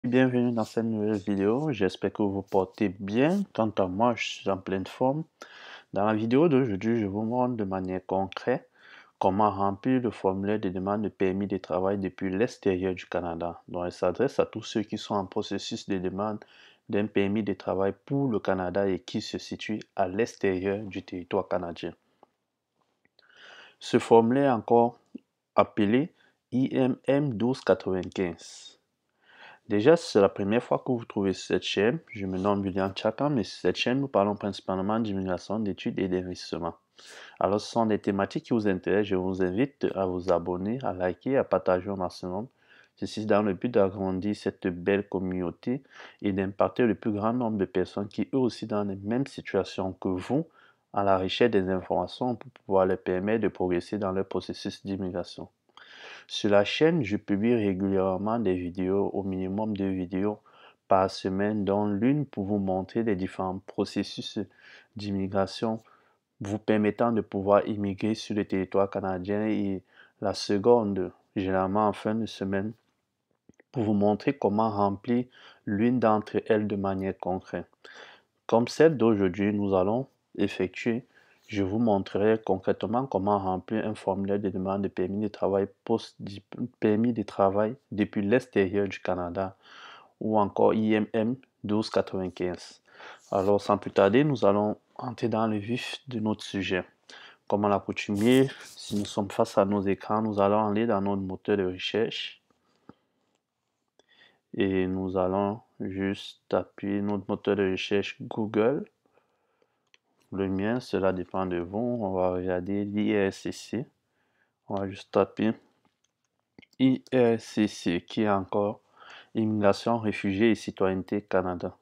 Bienvenue dans cette nouvelle vidéo, j'espère que vous vous portez bien. Quant à moi, je suis en pleine forme. Dans la vidéo d'aujourd'hui, je vous montre de manière concrète comment remplir le formulaire de demande de permis de travail depuis l'extérieur du Canada. Donc, elle s'adresse à tous ceux qui sont en processus de demande d'un permis de travail pour le Canada et qui se situent à l'extérieur du territoire canadien. Ce formulaire est encore appelé IMM 1295. Déjà, si c'est la première fois que vous trouvez cette chaîne, je me nomme William Chakam et sur cette chaîne, nous parlons principalement d'immigration, d'études et d'investissement. Alors, ce sont des thématiques qui vous intéressent. Je vous invite à vous abonner, à liker, à partager au maximum. Ceci dans le but d'agrandir cette belle communauté et d'impacter le plus grand nombre de personnes qui, eux aussi, dans les mêmes situations que vous, à la recherche des informations pour pouvoir leur permettre de progresser dans leur processus d'immigration. Sur la chaîne, je publie régulièrement des vidéos, au minimum 2 vidéos par semaine, dont l'une pour vous montrer les différents processus d'immigration vous permettant de pouvoir immigrer sur le territoire canadien et la seconde, généralement en fin de semaine, pour vous montrer comment remplir l'une d'entre elles de manière concrète. Comme celle d'aujourd'hui, nous allons effectuer, je vous montrerai concrètement comment remplir un formulaire de demande de permis de travail permis de travail depuis l'extérieur du Canada ou encore IMM 1295. Alors sans plus tarder, nous allons entrer dans le vif de notre sujet. Comme à l'accoutumée, si nous sommes face à nos écrans, nous allons aller dans notre moteur de recherche et nous allons juste appuyer notre moteur de recherche Google. Le mien, cela dépend de vous. On va regarder l'IRCC. On va juste taper IRCC qui est encore Immigration, Réfugiés et Citoyenneté Canada.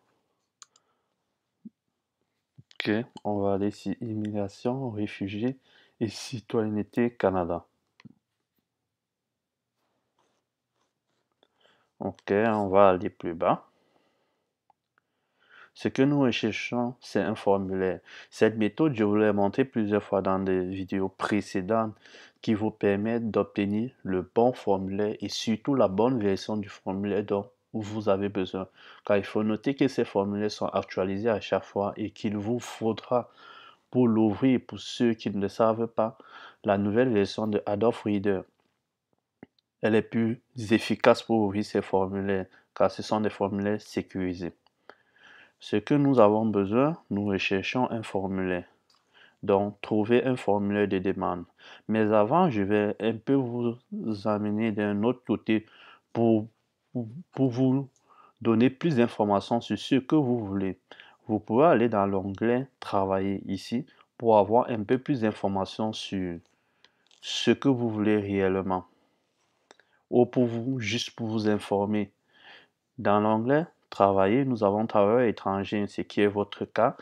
Ok, on va aller sur Immigration, Réfugiés et Citoyenneté Canada. Ok, on va aller plus bas. Ce que nous recherchons, c'est un formulaire. Cette méthode, je vous l'ai montré plusieurs fois dans des vidéos précédentes qui vous permettent d'obtenir le bon formulaire et surtout la bonne version du formulaire dont vous avez besoin. Car il faut noter que ces formulaires sont actualisés à chaque fois et qu'il vous faudra, pour l'ouvrir, pour ceux qui ne le savent pas, la nouvelle version de Adobe Reader. Elle est plus efficace pour ouvrir ces formulaires car ce sont des formulaires sécurisés. Ce que nous avons besoin, nous recherchons un formulaire. Donc, trouver un formulaire de demande. Mais avant, je vais un peu vous amener d'un autre côté pour vous donner plus d'informations sur ce que vous voulez. Vous pouvez aller dans l'onglet Travailler ici pour avoir un peu plus d'informations sur ce que vous voulez réellement. Ou juste pour vous informer. Dans l'onglet Travailler, nous avons travailleur étranger, ce qui est votre cas.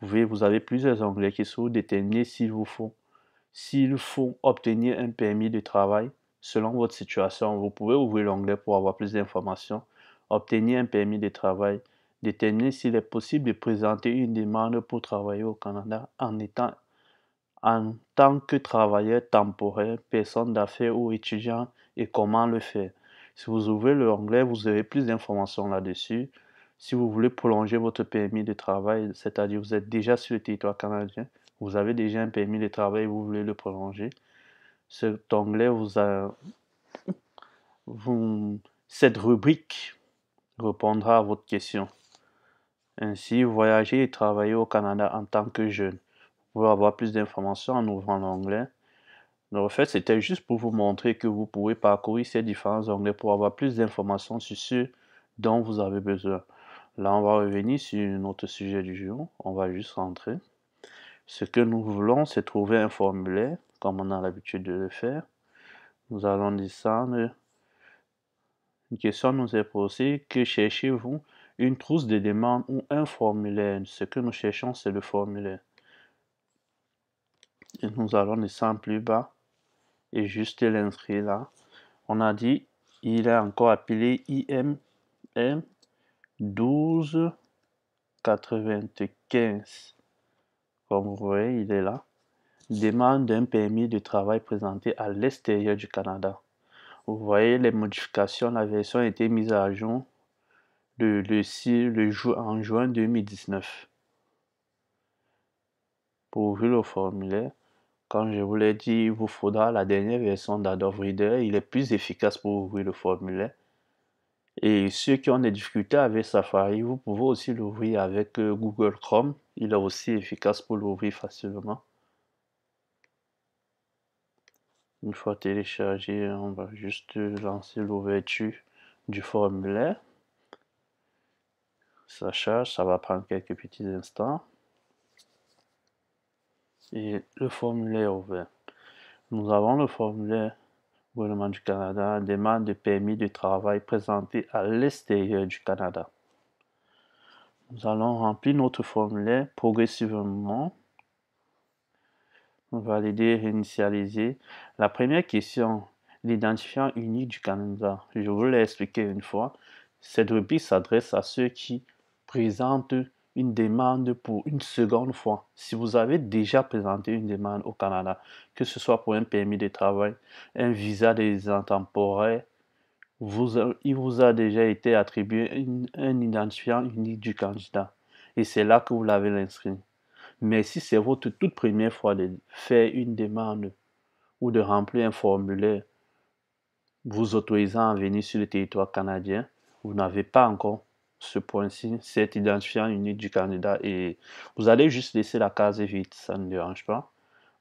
Vous avez plusieurs onglets qui sont déterminés s'il faut obtenir un permis de travail selon votre situation. Vous pouvez ouvrir l'onglet pour avoir plus d'informations. Obtenir un permis de travail. Déterminer s'il est possible de présenter une demande pour travailler au Canada en tant que travailleur temporaire, personne d'affaires ou étudiant et comment le faire. Si vous ouvrez l'onglet, vous aurez plus d'informations là-dessus. Si vous voulez prolonger votre permis de travail, c'est-à-dire vous êtes déjà sur le territoire canadien, vous avez déjà un permis de travail et vous voulez le prolonger, cet onglet cette rubrique répondra à votre question. Ainsi, voyager et travailler au Canada en tant que jeune. Vous pouvez avoir plus d'informations en ouvrant l'onglet. En fait, c'était juste pour vous montrer que vous pouvez parcourir ces différents onglets pour avoir plus d'informations sur ce dont vous avez besoin. Là, on va revenir sur notre sujet du jour. On va juste rentrer. Ce que nous voulons, c'est trouver un formulaire, comme on a l'habitude de le faire. Nous allons descendre. Une question nous est posée. Que cherchez-vous? Une trousse de demande ou un formulaire? Ce que nous cherchons, c'est le formulaire. Et nous allons descendre plus bas et juste l'inscrire là. On a dit, il est encore appelé IMM 1295. Comme vous voyez, il est là. Demande d'un permis de travail présenté à l'extérieur du Canada. Vous voyez les modifications, la version a été mise à jour en juin 2019. Pour ouvrir le formulaire, comme je vous l'ai dit, il vous faudra la dernière version d'Adobe Reader. Il est plus efficace pour ouvrir le formulaire. Et ceux qui ont des difficultés avec Safari, vous pouvez aussi l'ouvrir avec Google Chrome. Il est aussi efficace pour l'ouvrir facilement. Une fois téléchargé, on va juste lancer l'ouverture du formulaire. Ça charge, ça va prendre quelques petits instants. Et le formulaire ouvert. Nous avons le formulaire Gouvernement du Canada, demande de permis de travail présenté à l'extérieur du Canada. Nous allons remplir notre formulaire progressivement. Valider, réinitialiser. La première question, l'identifiant unique du Canada. Je vous l'ai expliqué une fois. Cette rubrique s'adresse à ceux qui présentent une demande pour une seconde fois. Si vous avez déjà présenté une demande au Canada, que ce soit pour un permis de travail, un visa de résident temporaire, il vous a déjà été attribué un identifiant unique du candidat. Et c'est là que vous l'avez inscrit. Mais si c'est votre toute première fois de faire une demande ou de remplir un formulaire vous autorisant à venir sur le territoire canadien, vous n'avez pas encore ce point-ci, cet identifiant unique du candidat, et vous allez juste laisser la case vide, ça ne dérange pas.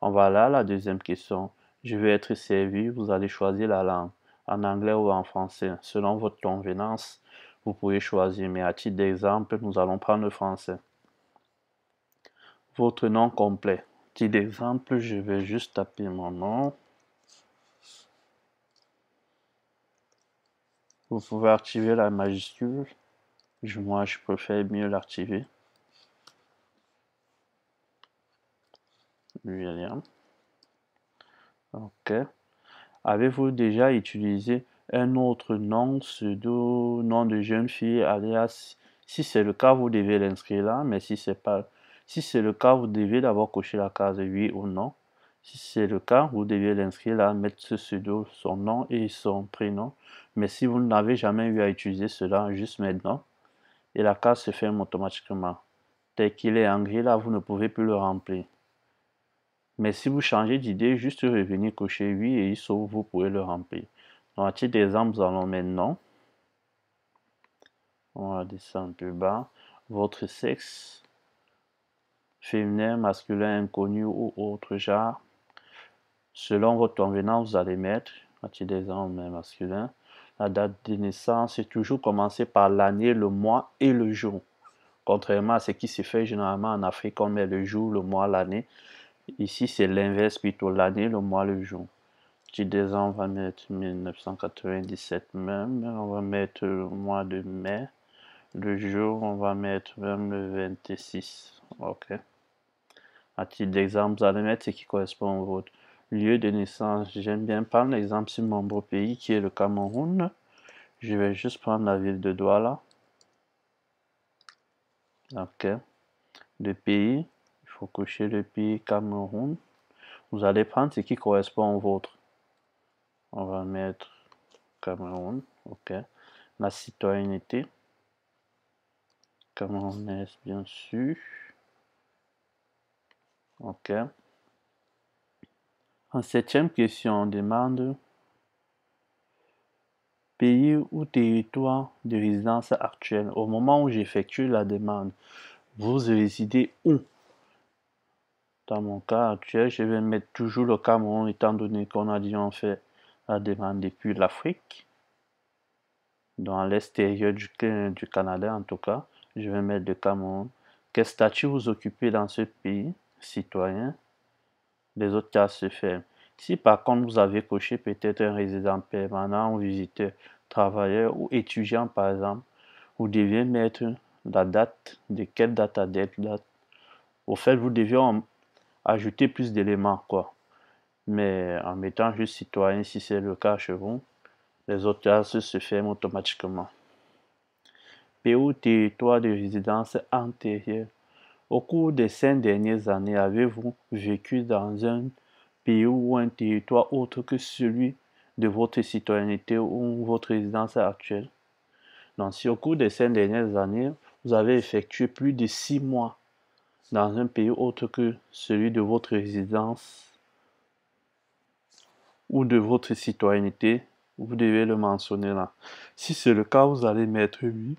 On va là, la deuxième question. Je vais être servi, vous allez choisir la langue, en anglais ou en français. Selon votre convenance, vous pouvez choisir, mais à titre d'exemple, nous allons prendre le français. Votre nom complet. Petit exemple, je vais juste taper mon nom. Vous pouvez activer la majuscule. Moi, je préfère mieux l'activer. William. OK. Avez-vous déjà utilisé un autre nom, pseudo, nom de jeune fille, alias? Si c'est le cas, vous devez l'inscrire là, mais si c'est le cas, vous devez d'abord cocher la case oui ou non. Si c'est le cas, vous devez l'inscrire là, mettre ce pseudo, son nom et son prénom. Mais si vous n'avez jamais eu à utiliser cela, juste maintenant, et la case se ferme automatiquement. Tel qu'il est en gris là, vous ne pouvez plus le remplir. Mais si vous changez d'idée, juste revenir cocher oui et il s'ouvre, vous pouvez le remplir. Donc, à titre d'exemple, nous allons maintenant, on va descendre plus bas, votre sexe, féminin, masculin, inconnu ou autre genre. Selon votre convenance, vous allez mettre, à titre d'exemple, masculin. La date de naissance, c'est toujours commencer par l'année, le mois et le jour. Contrairement à ce qui se fait généralement en Afrique, on met le jour, le mois, l'année. Ici, c'est l'inverse, plutôt l'année, le mois, le jour. Petit exemple, on va mettre 1997 même. On va mettre le mois de mai. Le jour, on va mettre même le 26. OK. À titre d'exemple, vous allez mettre ce qui correspond au votre lieu de naissance. J'aime bien prendre l'exemple sur mon beau pays qui est le Cameroun. Je vais juste prendre la ville de Douala. OK. Le pays, il faut cocher le pays Cameroun. Vous allez prendre ce qui correspond au vôtre. On va mettre Cameroun. OK. La citoyenneté. Camerounaise, bien sûr. OK. En septième question, on demande pays ou territoire de résidence actuelle. Au moment où j'effectue la demande, vous résidez où? Dans mon cas actuel, je vais mettre toujours le Cameroun, étant donné qu'on a dit on fait la demande depuis l'Afrique. Dans l'extérieur du Canada, en tout cas, je vais mettre le Cameroun. Quel statut vous occupez dans ce pays? Citoyen. Les autres cases se ferment. Si par contre vous avez coché peut-être un résident permanent ou visiteur, travailleur ou étudiant par exemple, vous deviez mettre la date, de quelle date à quelle date. Au fait, vous deviez ajouter plus d'éléments, quoi. Mais en mettant juste citoyen, si c'est le cas chez vous, les autres cases se ferment automatiquement. Pays ou territoire de résidence antérieure. Au cours des 5 dernières années, avez-vous vécu dans un pays ou un territoire autre que celui de votre citoyenneté ou votre résidence actuelle? Donc, si au cours des 5 dernières années, vous avez effectué plus de 6 mois dans un pays autre que celui de votre résidence ou de votre citoyenneté, vous devez le mentionner là. Si c'est le cas, vous allez mettre oui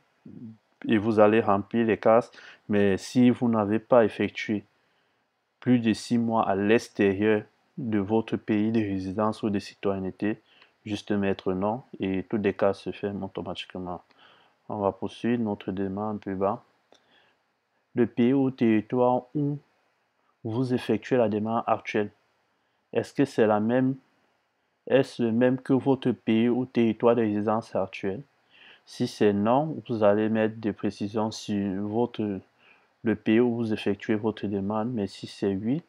et vous allez remplir les cases. Mais si vous n'avez pas effectué plus de 6 mois à l'extérieur de votre pays de résidence ou de citoyenneté, juste mettre non et toutes les cases se ferment automatiquement. On va poursuivre notre demande plus bas. Le pays ou territoire où vous effectuez la demande actuelle, est-ce que c'est la même, est-ce le même que votre pays ou territoire de résidence actuel? Si c'est non, vous allez mettre des précisions sur le pays où vous effectuez votre demande, mais si c'est oui,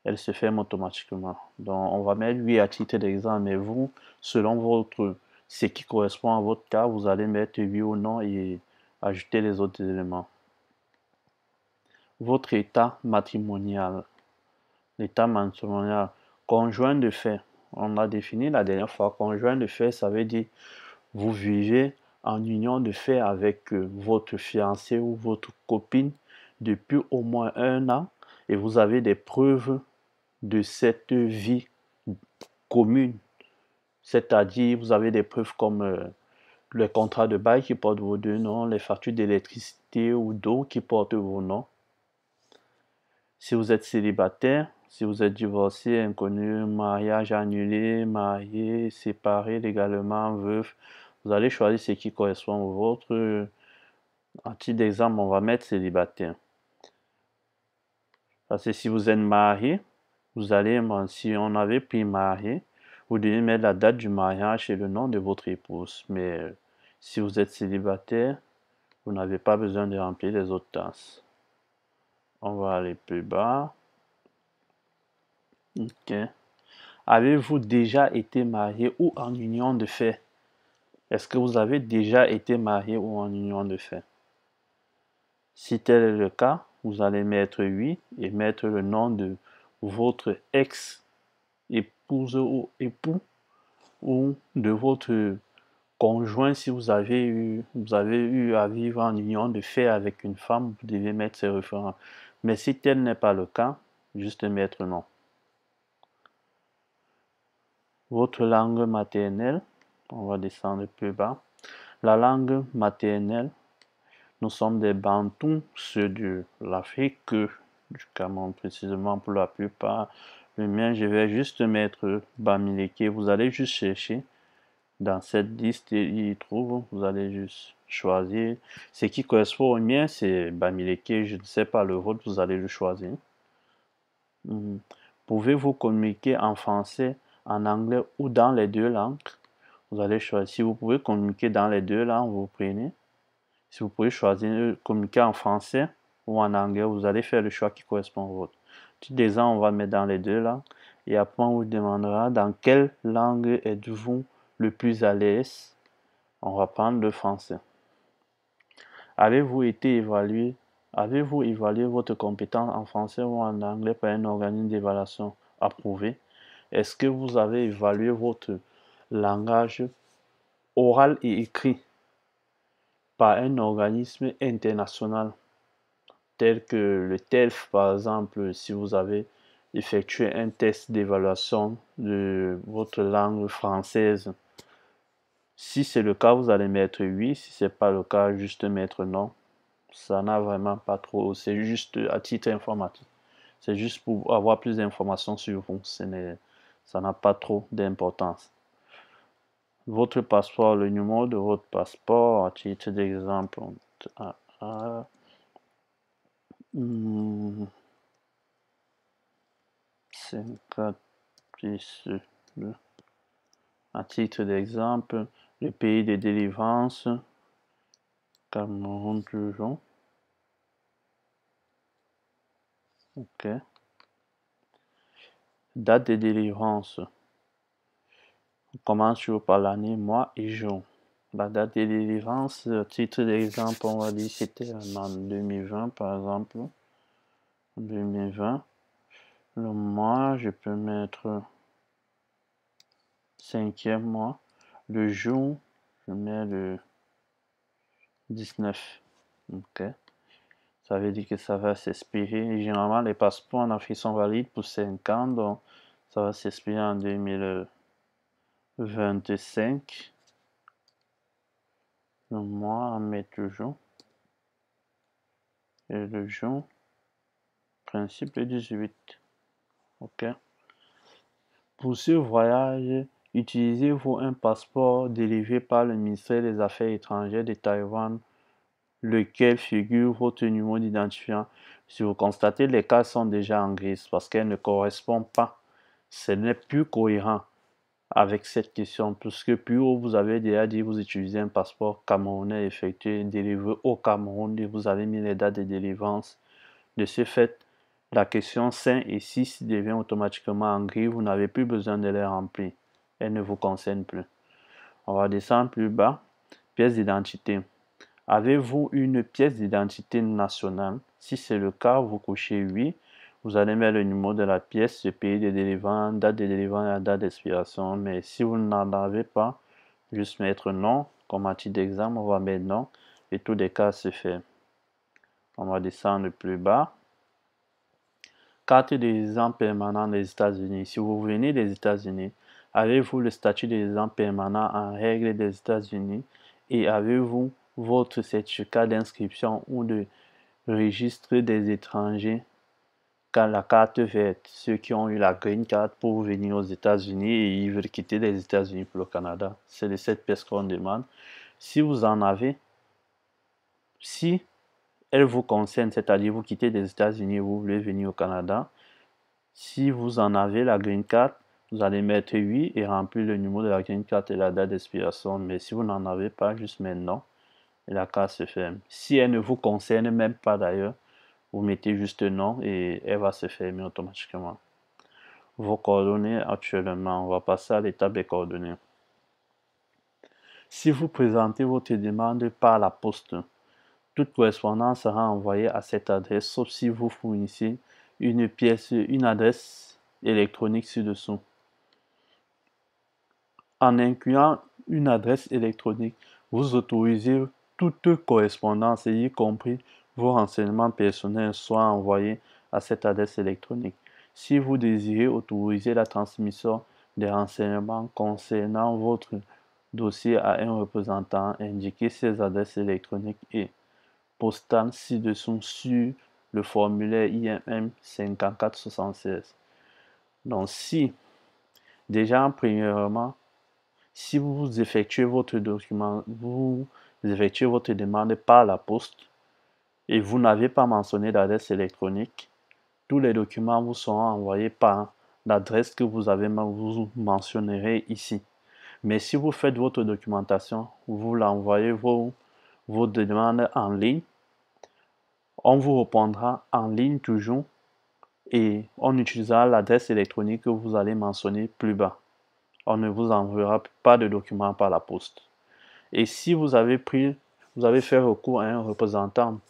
elle se ferme automatiquement. Donc, on va mettre oui à titre d'exemple, mais vous, selon ce qui correspond à votre cas, vous allez mettre oui ou non et ajouter les autres éléments. Votre état matrimonial. L'état matrimonial. Conjoint de fait. On a défini la dernière fois. Conjoint de fait, ça veut dire vous vivez en union de fait avec votre fiancé ou votre copine depuis au moins 1 an et vous avez des preuves de cette vie commune. C'est-à-dire, vous avez des preuves comme le contrat de bail qui porte vos deux noms, les factures d'électricité ou d'eau qui portent vos noms. Si vous êtes célibataire, si vous êtes divorcé, inconnu, mariage annulé, marié, séparé légalement, veuf, vous allez choisir ce qui correspond au vôtre. À titre d'exemple, on va mettre célibataire. Parce que si vous êtes marié, vous allez, si on avait pris marié, vous devez mettre la date du mariage et le nom de votre épouse. Mais si vous êtes célibataire, vous n'avez pas besoin de remplir les autres tâches. On va aller plus bas. Ok. Avez-vous déjà été marié ou en union de fait? Est-ce que vous avez déjà été marié ou en union de fait? Si tel est le cas, vous allez mettre oui et mettre le nom de votre ex-épouse ou époux ou de votre conjoint si vous avez eu à vivre en union de fait avec une femme, vous devez mettre ces références. Mais si tel n'est pas le cas, juste mettre non. Votre langue maternelle, on va descendre plus bas. La langue maternelle, nous sommes des Bantous, ceux de l'Afrique, du Cameroun précisément pour la plupart. Le mien, je vais juste mettre Bamileke. Vous allez juste chercher dans cette liste et y trouve. Vous allez juste choisir. Ce qui correspond au mien, c'est Bamileke. Je ne sais pas le vôtre, vous allez le choisir. Pouvez-vous communiquer en français, en anglais ou dans les deux langues? Vous allez choisir. Si vous pouvez communiquer dans les deux langues, vous prenez. Si vous pouvez choisir communiquer en français ou en anglais, vous allez faire le choix qui correspond au vôtre. Tout des ans, on va mettre dans les deux langues. Et après, on vous demandera dans quelle langue êtes-vous le plus à l'aise. On va prendre le français. Avez-vous évalué votre compétence en français ou en anglais par un organisme d'évaluation approuvé? Est-ce que vous avez évalué votre langage oral et écrit par un organisme international tel que le TELF, par exemple, si vous avez effectué un test d'évaluation de votre langue française? Si c'est le cas, vous allez mettre oui. Si c'est pas le cas, juste mettre non. Ça n'a vraiment pas trop, c'est juste à titre informatif. C'est juste pour avoir plus d'informations sur vous. Ça n'a pas trop d'importance. Votre passeport, le numéro de votre passeport, à titre d'exemple, 54, 10, à titre d'exemple, le pays de délivrance, Cameroun toujours. Ok. Date de délivrance. On commence toujours par l'année, mois et jour. La date de délivrance, à titre d'exemple, on va dire c'était en 2020 par exemple. 2020. Le mois, je peux mettre 5e mois. Le jour, je mets le 19. Ok. Ça veut dire que ça va s'expirer. Généralement, les passeports en Afrique sont valides pour 5 ans, donc ça va s'expirer en 2025. Le mois, on met toujours. Et le jour, principe 18. Ok. Pour ce voyage, utilisez-vous un passeport délivré par le ministère des Affaires étrangères de Taïwan, lequel figure votre numéro d'identifiant. Si vous constatez, les cas sont déjà en grise parce qu'elles ne correspondent pas. Ce n'est plus cohérent avec cette question, puisque plus haut, vous avez déjà dit que vous utilisez un passeport camerounais effectué, délivré au Cameroun, et vous avez mis les dates de délivrance. De ce fait, la question 5 et 6 devient automatiquement en gris, vous n'avez plus besoin de les remplir. Elle ne vous concerne plus. On va descendre plus bas. Pièce d'identité. Avez-vous une pièce d'identité nationale? Si c'est le cas, vous cochez oui. Vous allez mettre le numéro de la pièce, le pays de délivrance, date de délivrance et la date d'expiration. Mais si vous n'en avez pas, juste mettre non. Comme à titre d'exemple, on va mettre non. Et tous les cas se fait. On va descendre plus bas. Carte de résident permanent des États-Unis. Si vous venez des États-Unis, avez-vous le statut de résident permanent en règle des États-Unis et avez-vous votre certificat d'inscription ou de registre des étrangers, car la carte verte, ceux qui ont eu la green card pour venir aux États-Unis et ils veulent quitter les États-Unis pour le Canada. C'est de cette pièce qu'on demande. Si vous en avez, si elle vous concerne, c'est-à-dire vous quittez les États-Unis et vous voulez venir au Canada, si vous en avez la green card, vous allez mettre oui et remplir le numéro de la green card et la date d'expiration. Mais si vous n'en avez pas, juste maintenant, et la carte se ferme. Si elle ne vous concerne même pas d'ailleurs, vous mettez juste non et elle va se fermer automatiquement. Vos coordonnées actuellement, on va passer à l'étape des coordonnées. Si vous présentez votre demande par la poste, toute correspondance sera envoyée à cette adresse, sauf si vous fournissez une adresse électronique ci-dessous. En incluant une adresse électronique, vous autorisez toute correspondance, y compris vos renseignements personnels, soit envoyés à cette adresse électronique. Si vous désirez autoriser la transmission des renseignements concernant votre dossier à un représentant, indiquez ces adresses électroniques et postales ci-dessous sur le formulaire IMM 5476. Donc, premièrement, si vous effectuez votre demande par la poste et vous n'avez pas mentionné d'adresse électronique, tous les documents vous seront envoyés par l'adresse que vous mentionnerez ici. Mais si vous faites votre documentation, vous l'envoyez vos demandes en ligne, on vous répondra en ligne toujours et on utilisera l'adresse électronique que vous allez mentionner plus bas. On ne vous enverra pas de documents par la poste. Et si vous avez fait recours à un représentant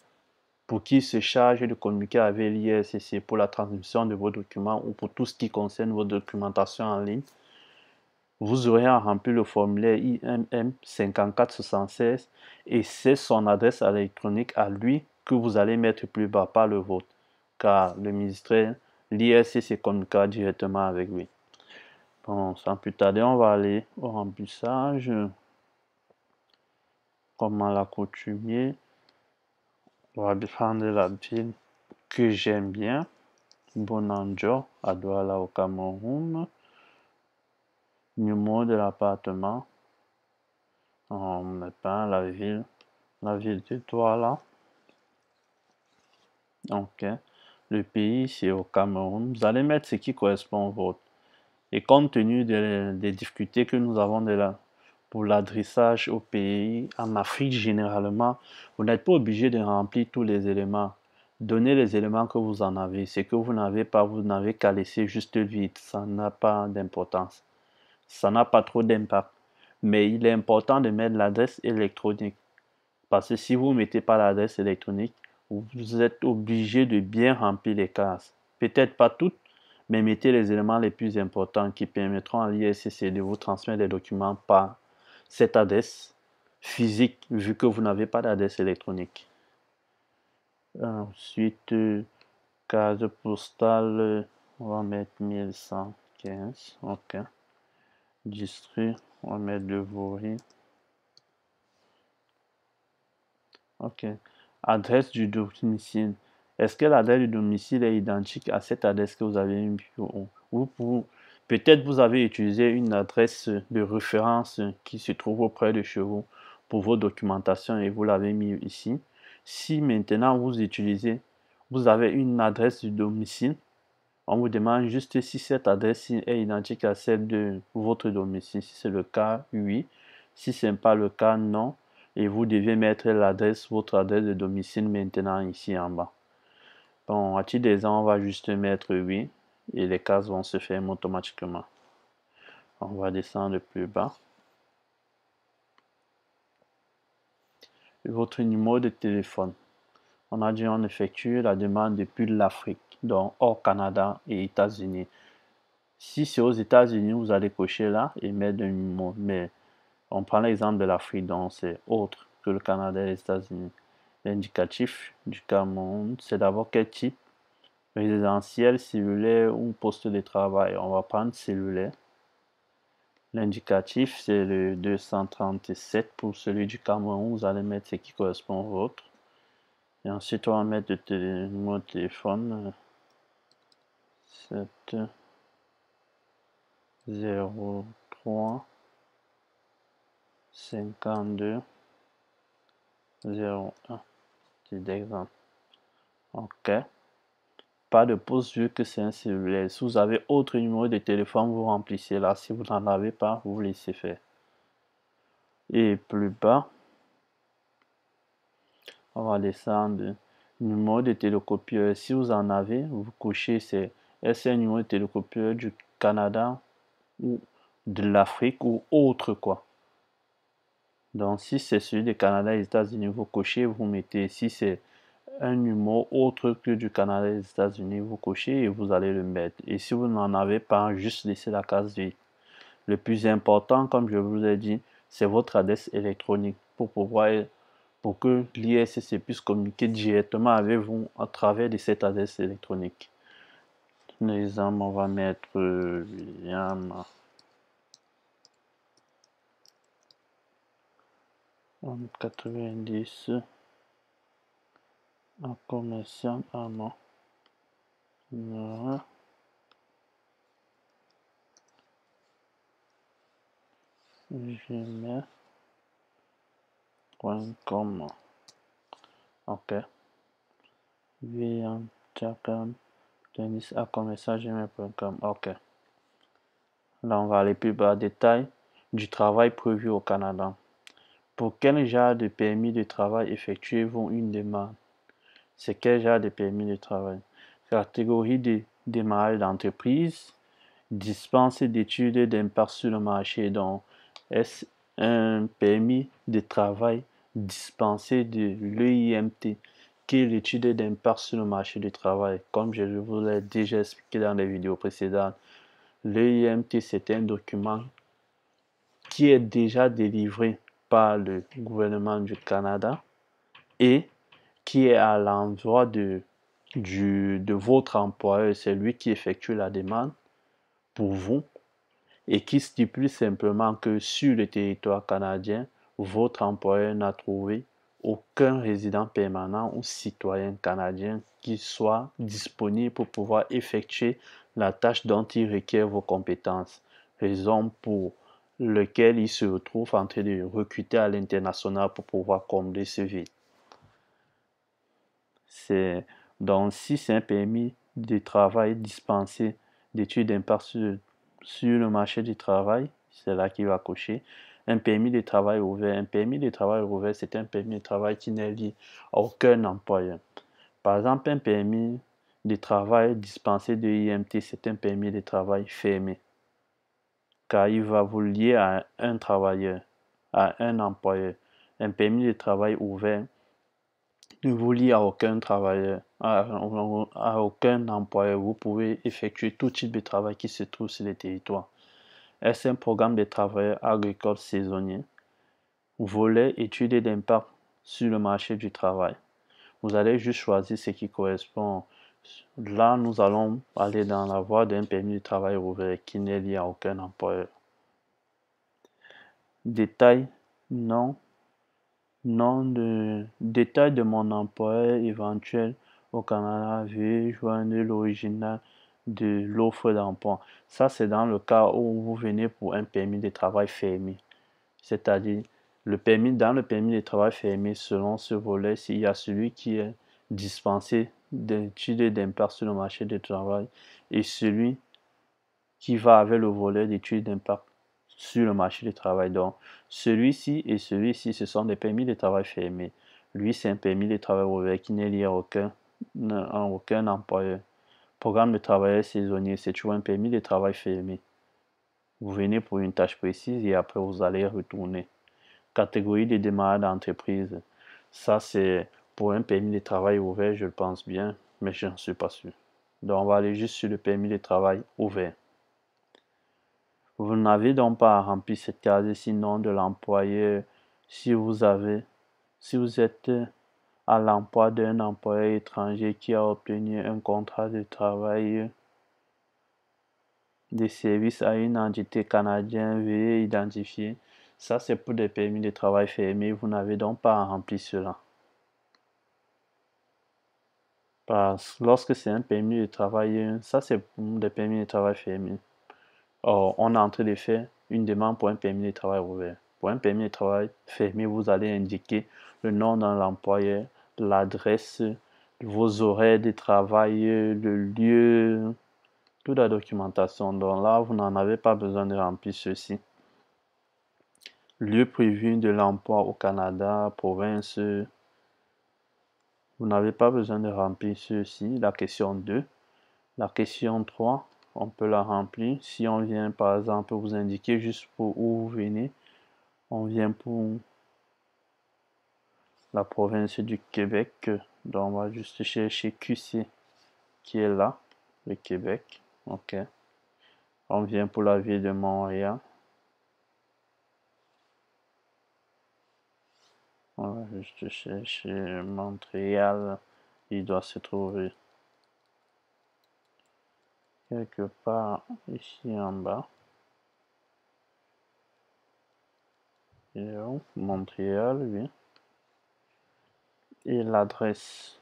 pour qu'il se charge de communiquer avec l'IRCC pour la transmission de vos documents ou pour tout ce qui concerne vos documentations en ligne, vous aurez à remplir le formulaire IMM 5476 et c'est son adresse électronique à lui que vous allez mettre plus bas, pas le vôtre, car le ministère, l'IRCC communiquera directement avec lui. Bon, sans plus tarder, on va aller au remplissage. Comme à l'accoutumée, on va prendre la ville que j'aime bien, Bonanjo, à Douala au Cameroun. Numéro de l'appartement, on met pas la ville de Douala. Ok. Le pays, c'est au Cameroun. Vous allez mettre ce qui correspond au vôtre. Et compte tenu des difficultés que nous avons pour l'adressage au pays, en Afrique généralement, vous n'êtes pas obligé de remplir tous les éléments. Donnez les éléments que vous en avez. Ce que vous n'avez pas, vous n'avez qu'à laisser juste vide. Ça n'a pas d'importance. Ça n'a pas trop d'impact. Mais il est important de mettre l'adresse électronique. Parce que si vous ne mettez pas l'adresse électronique, vous êtes obligé de bien remplir les cases. Peut-être pas toutes, mais mettez les éléments les plus importants qui permettront à l'IRCC de vous transmettre les documents par cette adresse physique vu que vous n'avez pas d'adresse électronique. Ensuite, case postale, on va mettre 1115. Ok. District, on va mettre de Vory. Ok. Adresse du domicile. Est-ce que l'adresse du domicile est identique à cette adresse que vous avez mis? Peut-être vous avez utilisé une adresse de référence qui se trouve auprès de chez vous pour vos documentations et vous l'avez mis ici. Si maintenant vous avez une adresse du domicile, on vous demande juste si cette adresse est identique à celle de votre domicile. Si c'est le cas, oui. Si ce n'est pas le cas, non. Et vous devez mettre votre adresse de domicile maintenant ici en bas. Bon, à titre d'exemple, on va juste mettre oui et les cases vont se fermer automatiquement. On va descendre plus bas. Votre numéro de téléphone. On a dit on effectue la demande depuis l'Afrique, donc hors Canada et États-Unis. Si c'est aux États-Unis, vous allez cocher là et mettre un numéro. Mais on prend l'exemple de l'Afrique, donc c'est autre que le Canada et les États-Unis. L'indicatif du Cameroun, c'est d'abord quel type? Résidentiel, cellulaire ou poste de travail. On va prendre cellulaire. L'indicatif, c'est le 237 pour celui du Cameroun. Vous allez mettre ce qui correspond au vôtre. Et ensuite, on va mettre le numéro de téléphone. 7 03 52 01. C'est d'exemple. OK. Pas de pause vu que c'est un cellulaire. Si vous avez autre numéro de téléphone, vous remplissez là. Si vous n'en avez pas, vous laissez faire. Et plus bas, on va descendre. Numéro de télécopieur. Si vous en avez, vous cochez est-ce un numéro de télécopieur du Canada ou de l'Afrique ou autre quoi. Donc si c'est celui du Canada et des États-Unis, vous cochez, vous mettez. Si c'est un numéro autre que du Canada et des États-Unis, vous cochez et vous allez le mettre. Et si vous n'en avez pas, juste laissez la case vide. Le plus important, comme je vous ai dit, c'est votre adresse électronique pour que l'ISSC puisse communiquer directement avec vous à travers de cette adresse électronique. Par exemple, on va mettre William 90 en commercial non. gmail.com. Ok. William Chakam Denis à commercial.gmail.com. Ok. Là, on va aller plus bas. Détail du travail prévu au Canada. Pour quel genre de permis de travail effectuez-vous une demande? C'est quel genre de permis de travail? Catégorie de démarrage d'entreprise, dispense d'études d'impact sur le marché. Donc, est-ce un permis de travail dispensé de l'EIMT, qui est l'étude d'impact sur le marché du travail? Comme je vous l'ai déjà expliqué dans les vidéos précédentes, l'EIMT, c'est un document qui est déjà délivré par le gouvernement du Canada et qui est à l'endroit de votre employeur. C'est lui qui effectue la demande pour vous et qui stipule simplement que sur le territoire canadien, votre employeur n'a trouvé aucun résident permanent ou citoyen canadien qui soit disponible pour pouvoir effectuer la tâche dont il requiert vos compétences. Raison pour laquelle il se retrouve en train de recruter à l'international pour pouvoir combler ce vide. Donc, si c'est un permis de travail dispensé d'études d'impact sur le marché du travail, c'est là qu'il va cocher. Un permis de travail ouvert. Un permis de travail ouvert, c'est un permis de travail qui n'est lié à aucun employeur. Par exemple, un permis de travail dispensé de IMT, c'est un permis de travail fermé, car il va vous lier à un travailleur, à un employeur. Un permis de travail ouvert ne vous lie à aucun travailleur, à aucun employeur. Vous pouvez effectuer tout type de travail qui se trouve sur le territoire. Est-ce un programme de travailleurs agricoles saisonniers? Volet études d'impact sur le marché du travail. Vous allez juste choisir ce qui correspond. Là, nous allons aller dans la voie d'un permis de travail ouvert qui n'est lié à aucun employeur. Détail, non, détail de mon employeur éventuel au Canada, veuillez joindre l'original de l'offre d'emploi. Ça, c'est dans le cas où vous venez pour un permis de travail fermé. C'est-à-dire, dans le permis de travail fermé, selon ce volet, s'il y a celui qui est dispensé d'études d'impact sur le marché du travail et celui qui va avec le volet d'études d'impact sur le marché du travail. Donc, celui-ci et celui-ci, ce sont des permis de travail fermés. Lui, c'est un permis de travail ouvert qui n'est lié à aucun employeur. Programme de travailleur saisonnier, c'est toujours un permis de travail fermé. Vous venez pour une tâche précise et après vous allez retourner. Catégorie des démarrage d'entreprise. Ça, c'est pour un permis de travail ouvert, je le pense bien, mais je n'en suis pas sûr. Donc, on va aller juste sur le permis de travail ouvert. Vous n'avez donc pas à remplir cette case ici, nom de l'employeur. Si vous êtes à l'emploi d'un employeur étranger qui a obtenu un contrat de travail des services à une entité canadienne, veuillez identifier. Ça, c'est pour des permis de travail fermés. Vous n'avez donc pas à remplir cela. Parce que lorsque c'est un permis de travail, ça, c'est pour des permis de travail fermés. Or, on est en train de faire une demande pour un permis de travail ouvert. Pour un permis de travail fermé, vous allez indiquer le nom de l'employeur, l'adresse, vos horaires de travail, le lieu, toute la documentation. Donc là, vous n'en avez pas besoin de remplir ceci. Lieu prévu de l'emploi au Canada, province. Vous n'avez pas besoin de remplir ceci. La question 2. La question 3, on peut la remplir. Si on vient par exemple vous indiquer juste pour où vous venez, on vient pour la province du Québec. Donc on va juste chercher QC qui est là, le Québec. Ok. On vient pour la ville de Montréal. On va juste chercher Montréal. Il doit se trouver quelque part ici en bas. Et Montréal, oui. Et l'adresse.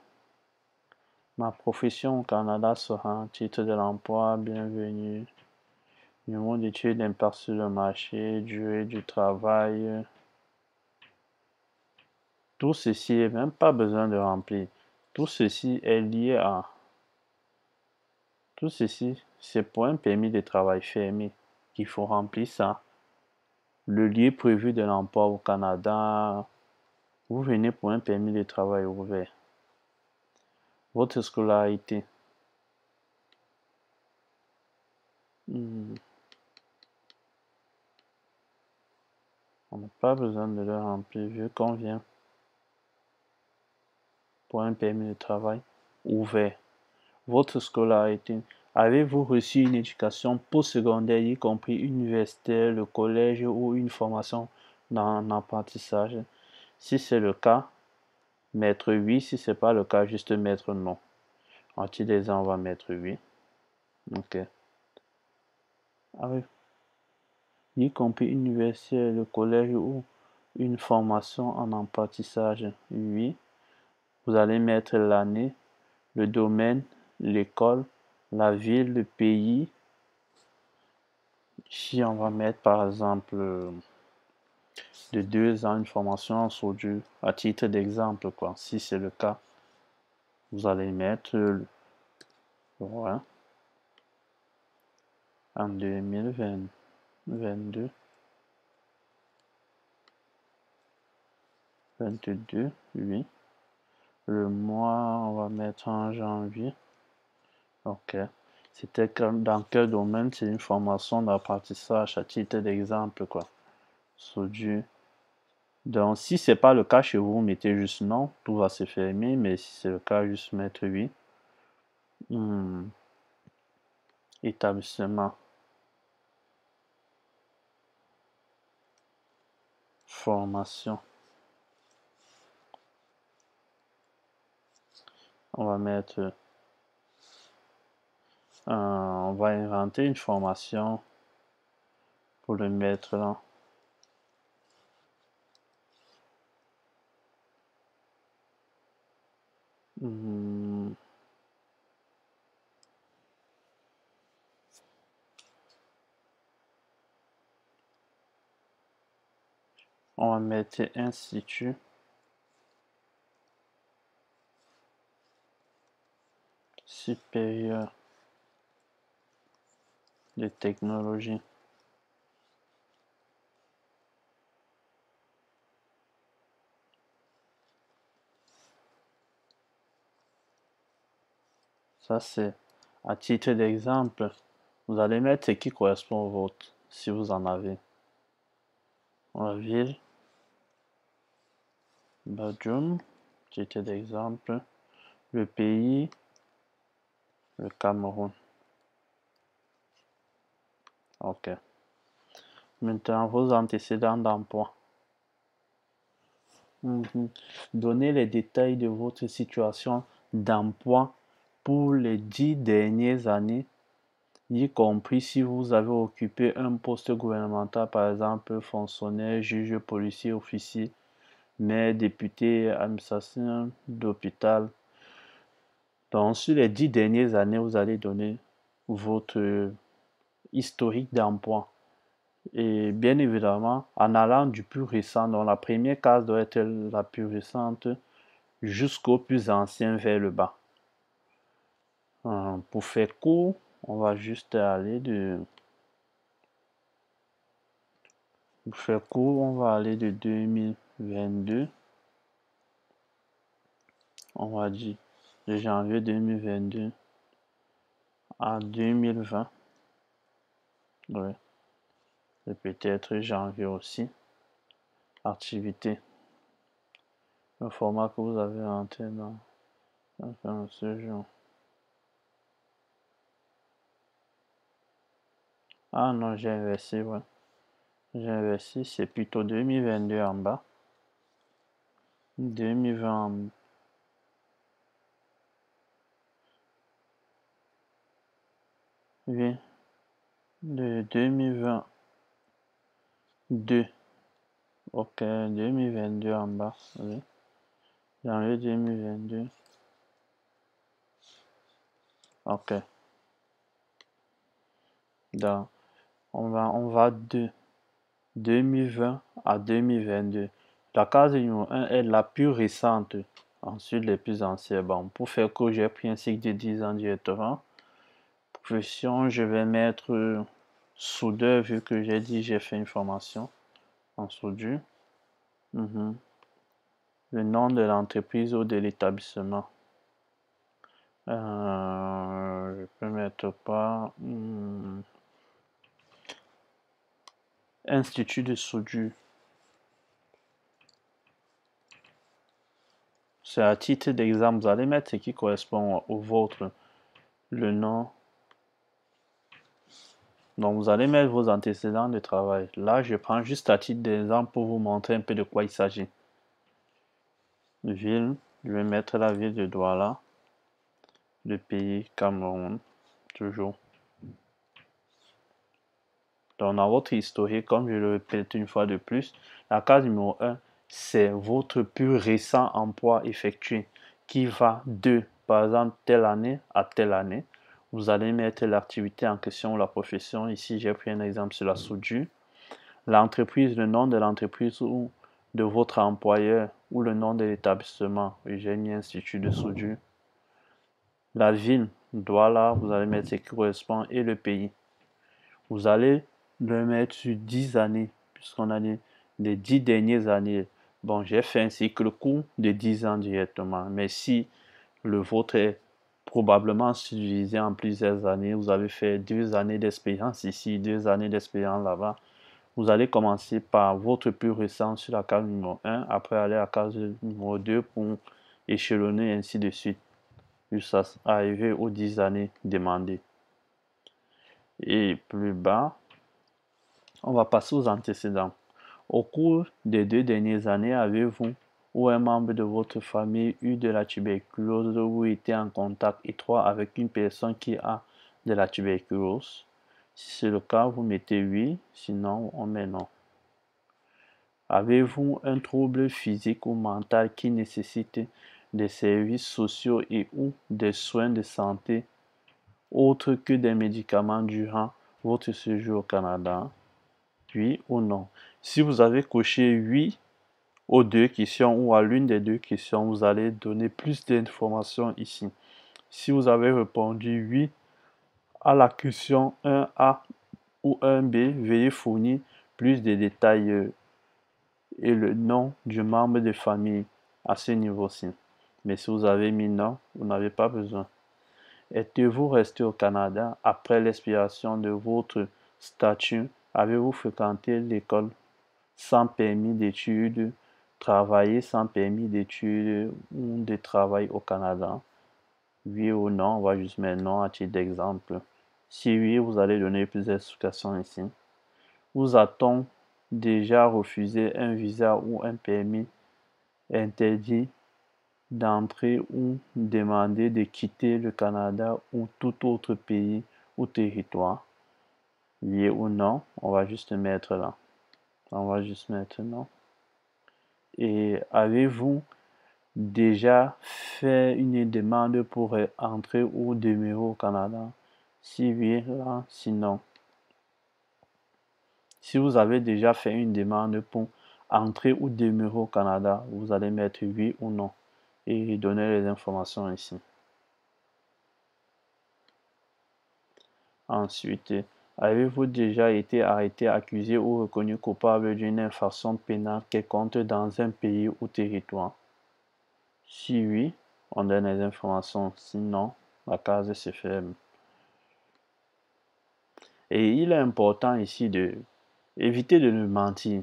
Ma profession au Canada sera titre de l'emploi, bienvenue, numéro d'études d'impact sur le marché, durée du travail. Tout ceci n'est même pas besoin de remplir. Tout ceci est lié à... Tout ceci, c'est pour un permis de travail fermé qu'il faut remplir ça. Le lieu prévu de l'emploi au Canada, vous venez pour un permis de travail ouvert. Votre scolarité. On n'a pas besoin de le remplir vu qu'on vient pour un permis de travail ouvert. Votre scolarité. Avez-vous reçu une éducation postsecondaire, y compris universitaire, le collège ou une formation dans l'apprentissage? Si c'est le cas, mettre oui. Si c'est pas le cas, juste mettre non. En dessous des on va mettre oui. Ok. Y compris universitaire, le collège ou une formation en apprentissage? Oui. Vous allez mettre l'année, le domaine, l'école, la ville, le pays. Ici, on va mettre par exemple de 2 ans une formation en soudure à titre d'exemple, quoi. Si c'est le cas, vous allez mettre ouais, en 2022, 22, oui. Le mois, on va mettre en janvier. Ok. C'était dans quel domaine? C'est une formation d'apprentissage à titre d'exemple, quoi. Soudure. Donc, si c'est pas le cas chez vous, vous mettez juste non, tout va se fermer, mais si c'est le cas, juste mettre oui. Établissement. Formation. On va mettre... on va inventer une formation pour le mettre là. On va mettre Institut supérieur de technologie. Ça, c'est à titre d'exemple. Vous allez mettre ce qui correspond au vôtre, si vous en avez. La ville, Badjoum, titre d'exemple. Le pays, le Cameroun. Ok. Maintenant, vos antécédents d'emploi. Donnez les détails de votre situation d'emploi pour les 10 dernières années, y compris si vous avez occupé un poste gouvernemental, par exemple fonctionnaire, juge, policier, officier, maire, député, administration d'hôpital. Donc, sur les 10 dernières années, vous allez donner votre historique d'emploi. Et bien évidemment, en allant du plus récent, donc la première case doit être la plus récente, jusqu'au plus ancien vers le bas. Pour faire court, on va juste aller Pour faire court, on va aller de 2022. On va dire de janvier 2022 à 2020. Ouais. Et peut-être janvier aussi. Activité. Le format que vous avez en tête dans ce jour. Ah non, j'ai inversé, ouais. J'ai inversé, c'est plutôt 2022 en bas. 2020 en bas. Oui, de 2022. Ok, 2022 en bas. Oui. Janvier 2022. Ok. Donc, on va de 2020 à 2022. La case numéro 1 est la plus récente. Ensuite, les plus anciennes. Bon, pour faire que j'ai pris un cycle de 10 ans directement. Profession, je vais mettre soudeur, vu que j'ai dit j'ai fait une formation en soudure. Le nom de l'entreprise ou de l'établissement. Je peux mettre pas Institut de soudure. C'est à titre d'exemple, vous allez mettre ce qui correspond au vôtre, le nom. Donc vous allez mettre vos antécédents de travail. Là, je prends juste à titre d'exemple pour vous montrer un peu de quoi il s'agit. Ville, je vais mettre la ville de Douala. Le pays, Cameroun, toujours. Donc dans votre historique, comme je le répète une fois de plus, la case numéro 1, c'est votre plus récent emploi effectué qui va de, par exemple, telle année à telle année. Vous allez mettre l'activité en question, la profession. Ici, j'ai pris un exemple sur la soudure. L'entreprise, le nom de l'entreprise ou de votre employeur ou le nom de l'établissement. J'ai mis Institut de soudure. La ville, Douala, vous allez mettre ce qui correspond et le pays. Vous allez le mettre sur 10 années, puisqu'on a les 10 dernières années. Bon, j'ai fait un cycle court de 10 ans directement, mais si le vôtre est probablement subdivisé en plusieurs années, vous avez fait 2 années d'expérience ici, 2 années d'expérience là-bas, vous allez commencer par votre plus récent sur la case numéro 1, après aller à la case numéro 2 pour échelonner ainsi de suite, jusqu'à arriver aux 10 années demandées. Et plus bas, on va passer aux antécédents. Au cours des 2 dernières années, avez-vous ou un membre de votre famille eu de la tuberculose ou été en contact étroit avec une personne qui a de la tuberculose? Si c'est le cas, vous mettez oui, sinon on met non. Avez-vous un trouble physique ou mental qui nécessite des services sociaux et ou des soins de santé autres que des médicaments durant votre séjour au Canada? Oui ou non? Si vous avez coché oui aux 2 questions ou à l'une des 2 questions, vous allez donner plus d'informations ici. Si vous avez répondu oui à la question 1A ou 1B, veuillez fournir plus de détails et le nom du membre de famille à ce niveau-ci. Mais si vous avez mis non, vous n'avez pas besoin. Êtes-vous resté au Canada après l'expiration de votre statut? Avez-vous fréquenté l'école sans permis d'études, travaillé sans permis d'études ou de travail au Canada? Oui ou non, on va juste mettre non à titre d'exemple. Si oui, vous allez donner plus d'explications ici. Vous a-t-on déjà refusé un visa ou un permis interdit d'entrer ou demandé de quitter le Canada ou tout autre pays ou territoire? Oui ou non, on va juste mettre là. On va juste mettre non. Et avez-vous déjà fait une demande pour entrer ou demeurer au Canada? Si oui, là, sinon. Si vous avez déjà fait une demande pour entrer ou demeurer au Canada, vous allez mettre oui ou non et donner les informations ici. Ensuite, avez-vous déjà été arrêté, accusé ou reconnu coupable d'une infraction pénale quelconque dans un pays ou territoire? Si oui, on donne les informations. Sinon, la case se ferme. Et il est important ici de éviter de ne mentir.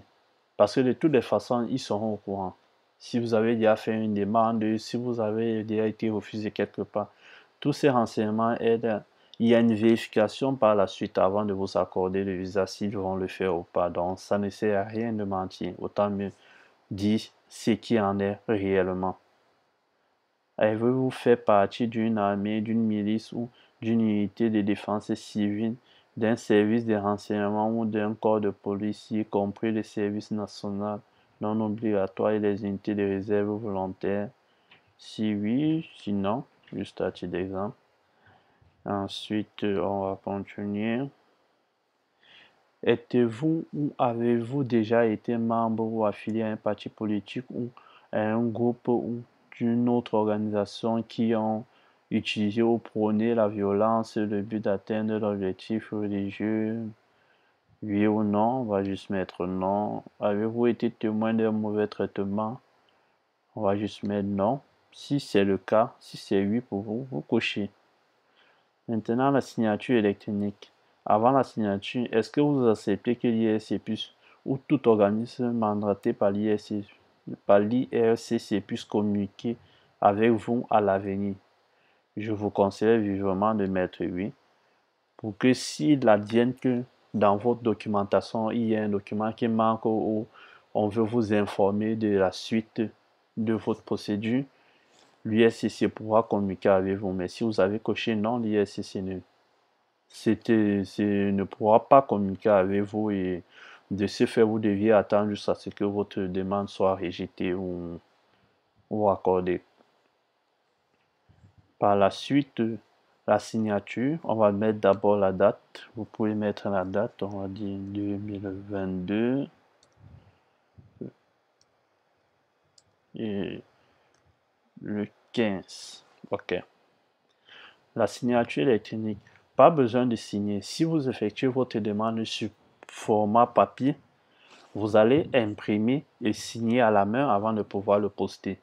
Parce que de toutes les façons, ils seront au courant. Si vous avez déjà fait une demande, si vous avez déjà été refusé quelque part, tous ces renseignements aident. Il y a une vérification par la suite avant de vous accorder le visa s'ils vont le faire ou pas. Donc, ça ne sert à rien de mentir. Autant mieux dire ce qui en est réellement. Avez-vous fait partie d'une armée, d'une milice ou d'une unité de défense civile, d'un service de renseignement ou d'un corps de police, y compris le service national non obligatoire et les unités de réserve volontaire? Si oui, sinon, juste à titre d'exemple. Ensuite, on va continuer. Êtes-vous ou avez-vous déjà été membre ou affilié à un parti politique ou à un groupe ou d'une autre organisation qui ont utilisé ou prôné la violence, le but d'atteindre l'objectif religieux? Oui ou non, on va juste mettre non. Avez-vous été témoin d'un mauvais traitement? On va juste mettre non. Si c'est le cas, si c'est oui pour vous, vous cochez. Maintenant, la signature électronique. Avant la signature, est-ce que vous acceptez que l'IRC ou tout organisme mandaté par l'IRCC puisse communiquer avec vous à l'avenir? Je vous conseille vivement de mettre oui, pour que s'il advienne que dans votre documentation, il y a un document qui manque ou on veut vous informer de la suite de votre procédure, l'IRCC pourra communiquer avec vous. Mais si vous avez coché non, l'IRCC ne pourra pas communiquer avec vous et de ce fait, vous deviez attendre jusqu'à ce que votre demande soit rejetée ou accordée. Par la suite, la signature, on va mettre d'abord la date. Vous pouvez mettre la date, on va dire 2022 et le 15. OK. La signature électronique. Pas besoin de signer. Si vous effectuez votre demande sur format papier, vous allez imprimer et signer à la main avant de pouvoir le poster.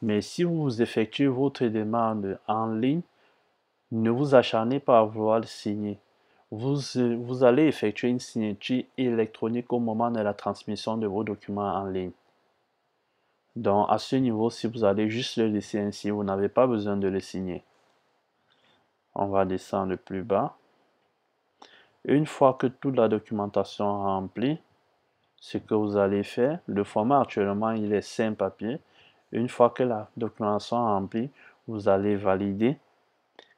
Mais si vous effectuez votre demande en ligne, ne vous acharnez pas à vouloir le signer. Vous allez effectuer une signature électronique au moment de la transmission de vos documents en ligne. Donc à ce niveau, si vous allez juste le laisser ainsi, vous n'avez pas besoin de le signer. On va descendre plus bas. Une fois que toute la documentation est remplie, Ce que vous allez faire, le format actuellement, il est 5 papiers. Une fois que la documentation est remplie, vous allez valider.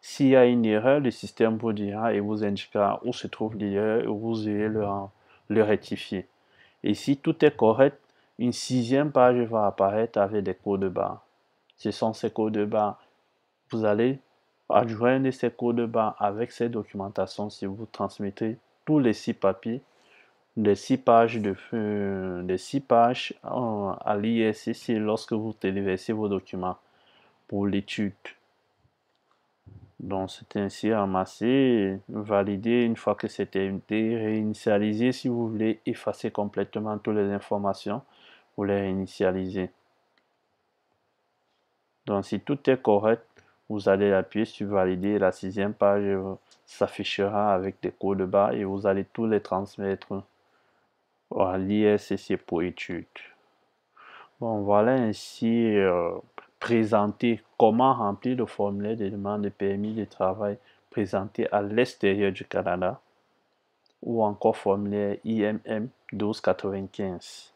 S'il y a une erreur, le système vous dira et vous indiquera où se trouve l'erreur et vous irez le rectifier. Et si tout est correct, une 6e page va apparaître avec des codes barres. Ce sont ces codes barres. Vous allez adjoindre ces codes barres avec ces documentations si vous transmettez tous les 6 papiers, les 6 pages à l'ISCC lorsque vous téléversez vos documents pour l'étude. Donc, c'est ainsi ramassé, validé. Une fois que c'était réinitialisé, si vous voulez effacer complètement toutes les informations, vous les réinitialisez. Donc, si tout est correct, vous allez appuyer sur valider. La 6e page s'affichera avec des codes barres et vous allez tous les transmettre à l'ISCC pour étude. Bon, voilà ainsi présenter comment remplir le formulaire de demande de permis de travail présenté à l'extérieur du Canada ou encore formulaire IMM 1295.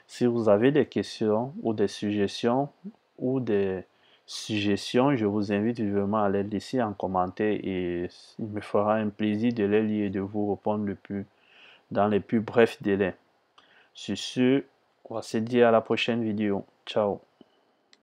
Si vous avez des questions ou des suggestions je vous invite vivement à les laisser en commentaire et il me fera un plaisir de les lire et de vous répondre dans les plus brefs délais. Sur ce, on va se dire à la prochaine vidéo. Ciao.